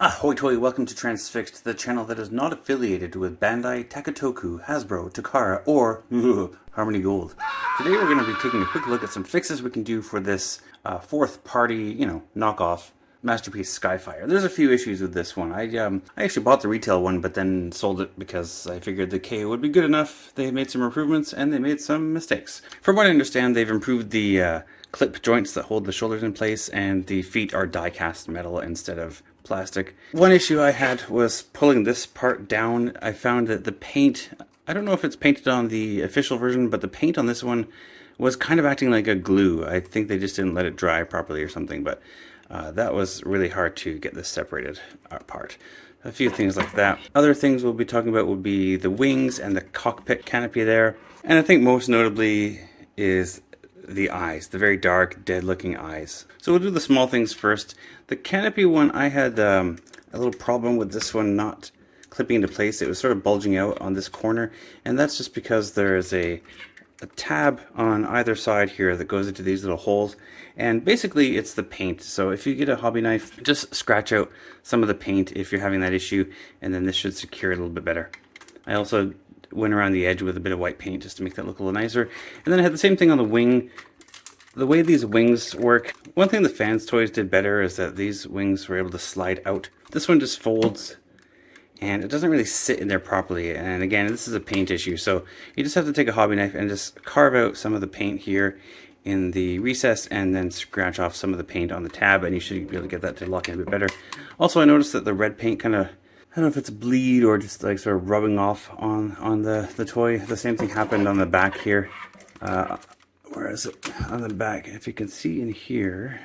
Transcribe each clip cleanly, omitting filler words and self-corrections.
Ahoy toy, welcome to Transfixed, the channel that is not affiliated with Bandai, Takatoku, Hasbro, Takara, or Harmony Gold. Today we're going to be taking a quick look at some fixes we can do for this fourth party, knockoff Masterpiece Skyfire. There's a few issues with this one. I actually bought the retail one, but then sold it because I figured the KO would be good enough. They made some improvements and they made some mistakes. From what I understand, they've improved the clip joints that hold the shoulders in place, and the feet are die-cast metal instead of plastic. One issue I had was pulling this part down. I found that the paint, I don't know if it's painted on the official version, but the paint on this one was kind of acting like a glue. I think they just didn't let it dry properly or something, but that was really hard to get this separated apart. A few things like that. Other things we'll be talking about would be the wings and the cockpit canopy there. And I think most notably is the eyes, the very dark, dead looking eyes. So we'll do the small things first. The canopy one, I had a little problem with this one not clipping into place. It was sort of bulging out on this corner, and that's just because there is a tab on either side here that goes into these little holes, and basically it's the paint. So if you get a hobby knife, just scratch out some of the paint if you're having that issue, and then this should secure it a little bit better. I also went around the edge with a bit of white paint just to make that look a little nicer. And then I had the same thing on the wing. The way these wings work, one thing the fans toys did better is that these wings were able to slide out. This one just folds and it doesn't really sit in there properly. And again, this is a paint issue, so you just have to take a hobby knife and just carve out some of the paint here in the recess and then scratch off some of the paint on the tab, and you should be able to get that to lock in a bit better. Also, I noticed that the red paint kind of, I don't know if it's bleed or just like sort of rubbing off on the toy. The same thing happened on the back here. Where is it? On the back, if you can see in here,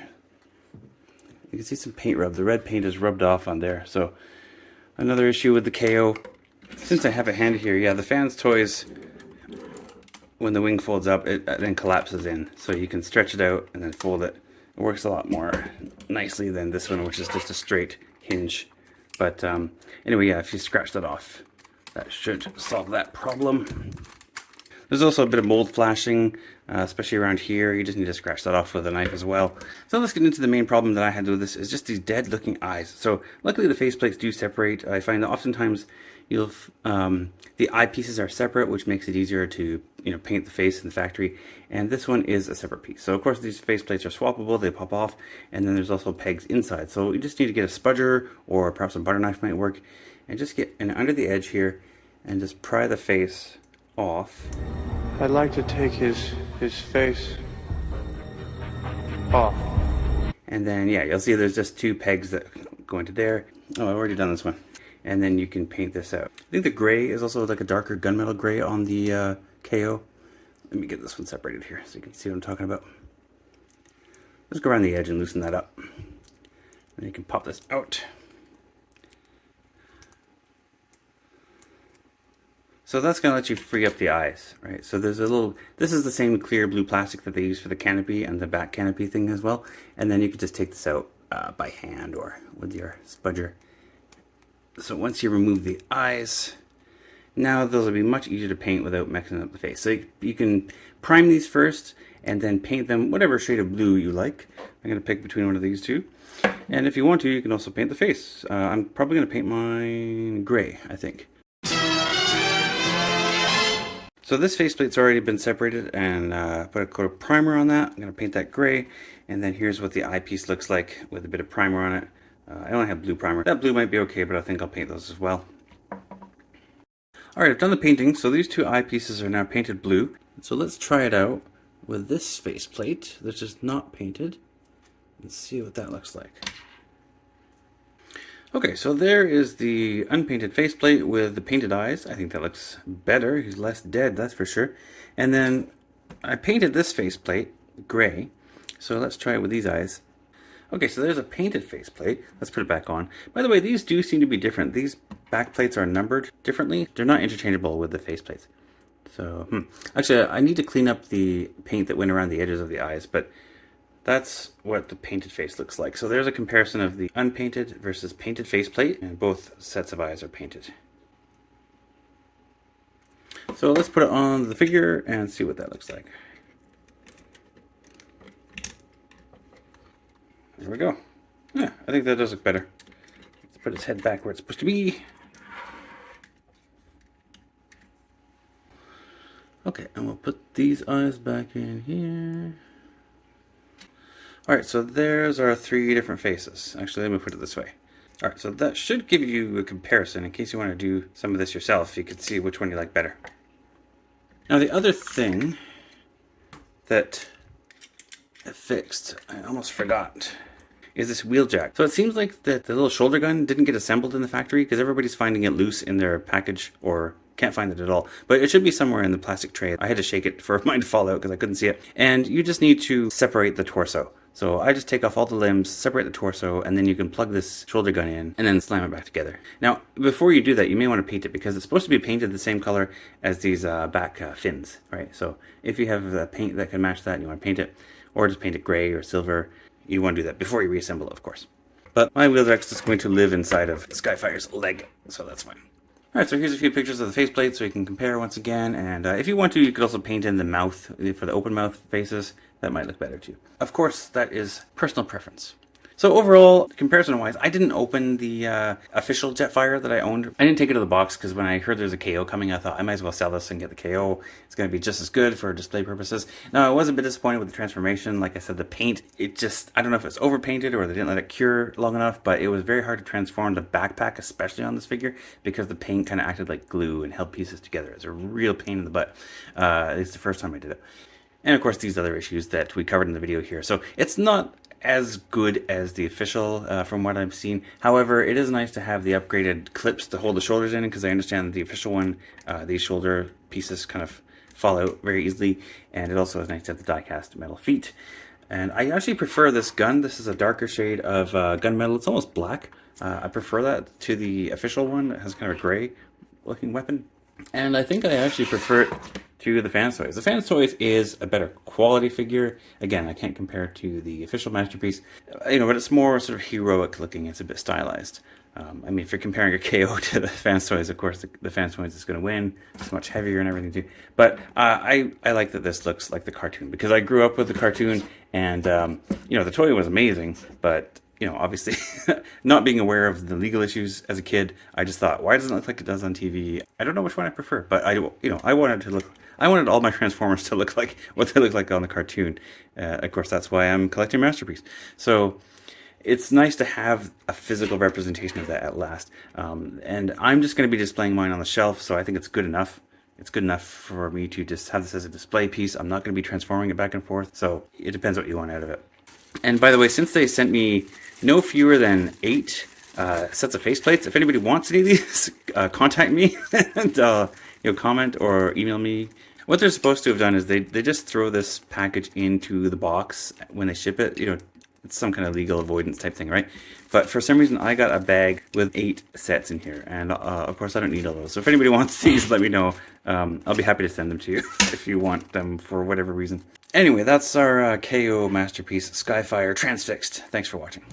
you can see some paint rub. The red paint is rubbed off on there. So another issue with the KO. Since I have it handy here, yeah, the fans toys, when the wing folds up, it then collapses in. So you can stretch it out and then fold it. It works a lot more nicely than this one, which is just a straight hinge. But anyway, yeah, if you scratch that off, that should solve that problem. There's also a bit of mold flashing, especially around here. You just need to scratch that off with a knife as well. So let's get into the main problem that I had with this, is just these dead looking eyes. So luckily the faceplates do separate. I find that oftentimes the eyepieces are separate, which makes it easier to paint the face in the factory. And this one is a separate piece. So of course these faceplates are swappable, they pop off, and then there's also pegs inside. So you just need to get a spudger, or perhaps a butter knife might work, and just get in under the edge here and just pry the face off. I'd like to take his face off. And then yeah, you'll see there's just two pegs that go into there. Oh, I've already done this one. And then you can paint this out. I think the gray is also like a darker gunmetal gray on the KO. Let me get this one separated here so you can see what I'm talking about. Let's go around the edge and loosen that up. And you can pop this out. So that's going to let you free up the eyes, right? So there's a little, this is the same clear blue plastic that they use for the canopy and the back canopy thing as well. And then you can just take this out by hand or with your spudger. So once you remove the eyes, now those will be much easier to paint without messing up the face. So you can prime these first and then paint them whatever shade of blue you like. I'm going to pick between one of these two. And if you want to, you can also paint the face. I'm probably going to paint mine gray, I think. So this faceplate's already been separated, and put a coat of primer on that. I'm going to paint that gray, and then here's what the eyepiece looks like with a bit of primer on it. I only have blue primer. That blue might be okay, but I think I'll paint those as well. Alright, I've done the painting, so these two eyepieces are now painted blue. So let's try it out with this faceplate that's just not painted, and see what that looks like. Okay, so there is the unpainted faceplate with the painted eyes. I think that looks better. He's less dead, that's for sure. And then I painted this faceplate gray. So let's try it with these eyes. Okay, so there's a painted faceplate. Let's put it back on. By the way, these do seem to be different. These back plates are numbered differently. They're not interchangeable with the faceplates. So, actually, I need to clean up the paint that went around the edges of the eyes, but that's what the painted face looks like. So there's a comparison of the unpainted versus painted faceplate, and both sets of eyes are painted. So let's put it on the figure and see what that looks like. There we go. Yeah, I think that does look better. Put his head back where it's supposed to be. Okay, and we'll put these eyes back in here. Alright, so there's our 3 different faces. Actually, let me put it this way. Alright, so that should give you a comparison in case you want to do some of this yourself. You can see which one you like better. Now the other thing that I fixed, I almost forgot, is this wheel jack. So it seems like the little shoulder gun didn't get assembled in the factory because everybody's finding it loose in their package or can't find it at all. But it should be somewhere in the plastic tray. I had to shake it for mine to fall out because I couldn't see it. And you just need to separate the torso. So I just take off all the limbs, separate the torso, and then you can plug this shoulder gun in and then slam it back together. Now, before you do that, you may want to paint it because it's supposed to be painted the same color as these back fins, right? So if you have a paint that can match that and you want to paint it, or just paint it gray or silver, you want to do that before you reassemble it, of course. But my wheel jack's just going to live inside of Skyfire's leg, so that's fine. Alright, so here's a few pictures of the faceplate so you can compare once again, and if you want to, you could also paint in the mouth for the open mouth faces. That might look better too. Of course, that is personal preference. So overall, comparison-wise, I didn't open the official Jetfire that I owned. I didn't take it to the box because when I heard there's a KO coming, I thought I might as well sell this and get the KO. It's going to be just as good for display purposes. Now, I was a bit disappointed with the transformation. Like I said, the paint, it just, I don't know if it's overpainted or they didn't let it cure long enough, but it was very hard to transform the backpack, especially on this figure, because the paint kind of acted like glue and held pieces together. It's a real pain in the butt. It's the first time I did it. And of course, these other issues that we covered in the video here. So it's not as good as the official from what I've seen. However, it is nice to have the upgraded clips to hold the shoulders in because I understand that the official one, these shoulder pieces kind of fall out very easily. And it also is nice to have the die-cast metal feet. And I actually prefer this gun. This is a darker shade of gunmetal. It's almost black. I prefer that to the official one. It has kind of a gray looking weapon. And I think I actually prefer it to the Fans Toys. The Fans Toys is a better quality figure. Again, I can't compare it to the official Masterpiece, you know, but it's more sort of heroic looking. It's a bit stylized. I mean, if you're comparing a KO to the Fans Toys, of course, the Fans Toys is going to win. It's much heavier and everything too. But I like that this looks like the cartoon because I grew up with the cartoon, and you know, the toy was amazing, but you know, obviously, not being aware of the legal issues as a kid, I just thought, why doesn't it look like it does on TV? I don't know which one I prefer, but I wanted all my Transformers to look like what they look like on the cartoon. Of course, that's why I'm collecting Masterpiece. So it's nice to have a physical representation of that at last. And I'm just going to be displaying mine on the shelf, so I think it's good enough. It's good enough for me to just have this as a display piece. I'm not going to be transforming it back and forth, so it depends what you want out of it. And by the way, since they sent me no fewer than 8 sets of faceplates, if anybody wants any of these, contact me and you know, comment or email me. What they're supposed to have done is they just throw this package into the box when they ship it. You know, it's some kind of legal avoidance type thing, right? But for some reason, I got a bag with 8 sets in here, and of course, I don't need all those. So if anybody wants these, let me know. I'll be happy to send them to you if you want them for whatever reason. Anyway, that's our KO Masterpiece Skyfire Transfixed. Thanks for watching.